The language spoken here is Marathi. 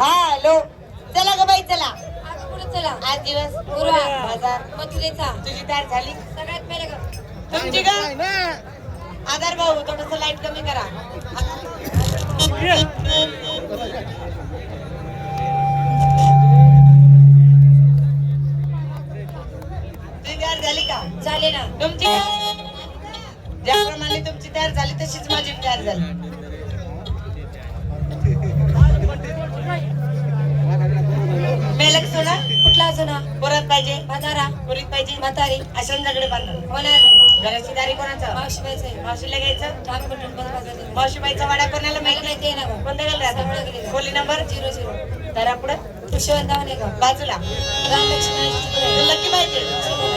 हा हॅलो चला ग बाई चला आज पुढे चला. आज दिवस गुरुवार. बाजार मथुरेचा. तुझी तयार झाली सगळ्यात पहिले ग. तुमची का आधार भाऊ थोडस लाईट कमी करा तुझी तयार झाली का झाले ना. तुमची का? ज्याप्रमाणे तुमची तयार झाली तशीच माझी तयार झाली मेलक सोना कुठला जुना? परत पाहिजे म्हातारा. पुरीत पाहिजे म्हातारी. आश्रमच्याकडे बांधणार होणार नाही. घराची दारी कोणाचं मावशीबाईचं. मावशीला घ्यायचं ठाक बटन बंद बाजारात. मावशीबाईचा वाडा कोणाला मला माहिती माहिती आहे ना ग. कोणत्या सगळं गेला गेलं. खोली नंबर 00. तर पुढे पुष्यवंतावणे ग. बाजूला रामलक्ष्मणाची चित्र. लकी पाहिजे